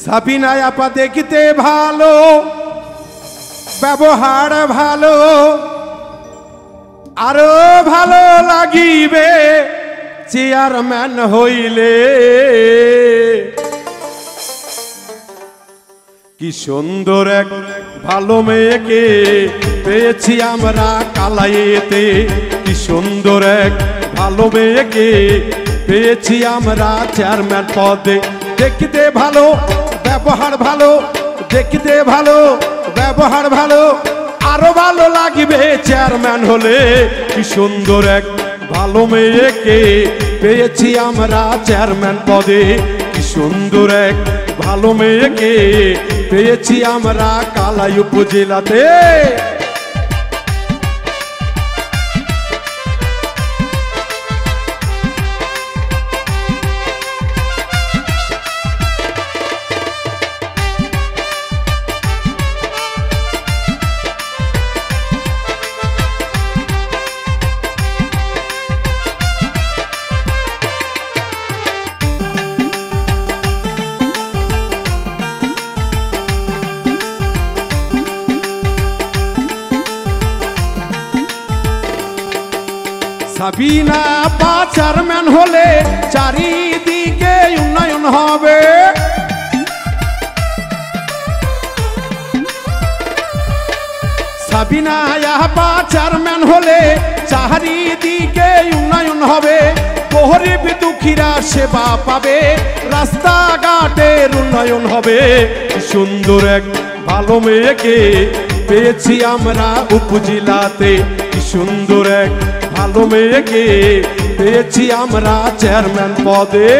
সাবিনা আপা দেখতে ভালো, ব্যবহার ভালো, আরো ভালো লাগিবে চেয়ারম্যান হইলে। কি সুন্দর এক ভালো মেয়েকে পেয়েছি আমরা কালাইয়েতে। কি সুন্দর এক ভালো মেয়েকে পেয়েছি আমরা চেয়ারম্যান পদে। দেখতে ভালো, ব্যবহার ভালো, দেখতে ভালো, ব্যবহার ভালো, আরো ভালো লাগবে চেয়ারম্যান হলে। কি সুন্দর এক ভালো মেয়েকে পেয়েছি আমরা চেয়ারম্যান পদে। কি সুন্দর এক ভালো মেয়েকে পেয়েছি আমরা কালাই উপজেলাতে। সাবিনা আপা চেয়ারম্যান হলে চারিদিকে উন্নয়ন হবে। সাবিনা আপা চেয়ারম্যান হলে চারিদিকে উন্নয়ন হবে। গরিব দুঃখীরা সেবা পাবে, রাস্তাঘাটের উন্নয়ন হবে। সুন্দর এক ভালো মেয়েকে পেয়েছি আমরা উপজেলাতে। কি সুন্দর এক ভালো মেয়েকে পেয়েছি আমরা চেয়ারম্যান পদে।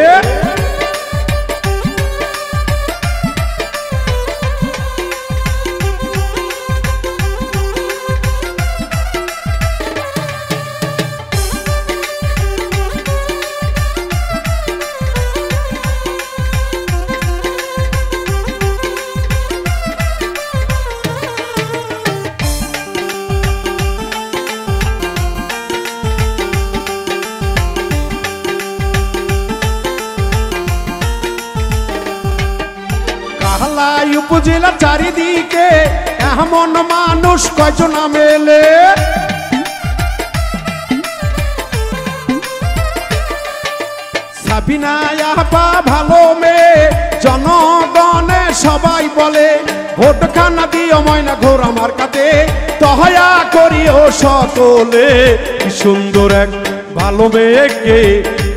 কালাই উপজেলার চারিদিকে এমন মানুষ কয়জন মেলে। সাবিনা আপা ভালো মেয়ে জনগণে সবাই বলে। ভোটখানা দিও ময়না ঘোর আমার কাছে, দয়া করিও সকলে। কি সুন্দর এক ভালো মেয়েকে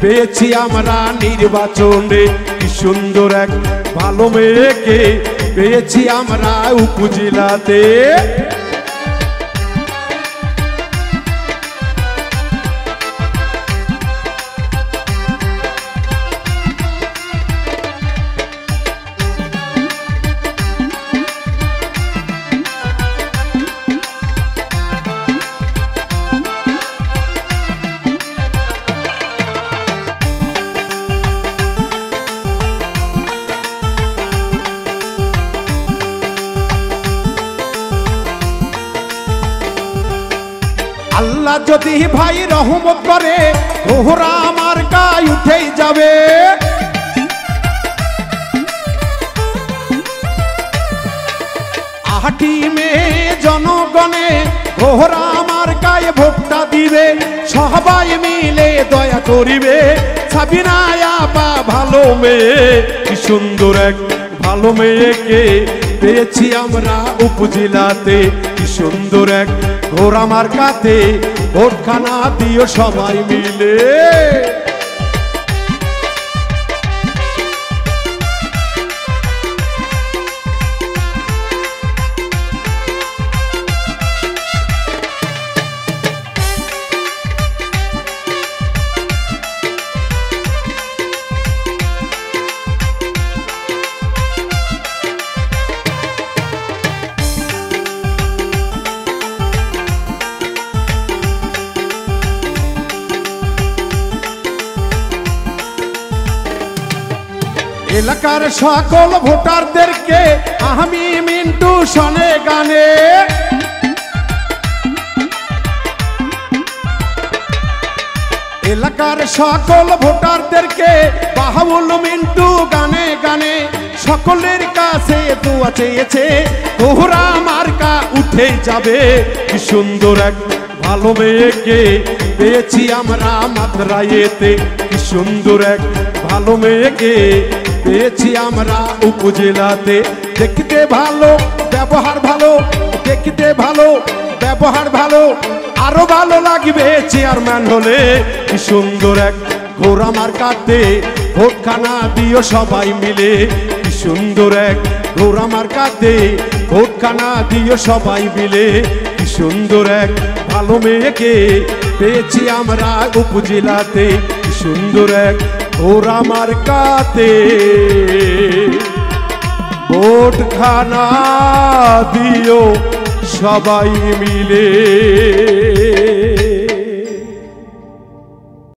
পেয়েছি আমরা নির্বাচনে। কি সুন্দর এক ভালো মেয়েকে পেয়েছি আমরা উপজেলাতে। আল্লাহ যদি ভাই রহমত করে ঘোড়া আমার গায়ে উঠেই যাবে। আহাটি মেয়ে জনগণে ঘোড়া আমার গায়ে ভোটটা দিবে। সবাই মিলে দয়া করিবে। সাবিনা আপা ভালো মেয়ে। কি সুন্দর এক ভালো মেয়েকে পেয়েছি আমরা উপজেলাতে। কি সুন্দর এক ঘোড়া মার্কাতে ভোটখানা দিও সবাই মিলে। এলাকার সকল ভোটারদেরকে আমি মিন্টু শোনে গানে। এলাকার সকল ভোটারদেরকে বাহাবুল মিন্টু গানে গানে সকলের কাছে দোয়া চেয়েছে ঘোড়া মার্কা উঠে যাবে। কি সুন্দর এক ভালো মেয়েকে পেয়েছি আমরা মাদ্রায়েতে, কি সুন্দর এক ভালো মেয়েকে পেয়েছি আমরা উপজেলাতে। দেখতে ভালো ব্যবহার ভালো, দেখতে ভালো ব্যবহার ভালো, আরো ভালো লাগবে চেয়ারম্যান হলে। কি সুন্দর এক ঘোড়া মার্কাতে ভোটখানা দিও সবাই মিলে। কি সুন্দর এক ঘোড়া মার্কাতে ভোটখানা দিও সবাই মিলে। কি সুন্দর এক ভালো মেয়েকে পেয়েছি আমরা উপজেলাতে, কি সুন্দর এক ঘোড়া মার্কাতে ভোটখানা দিও সবাই মিলে।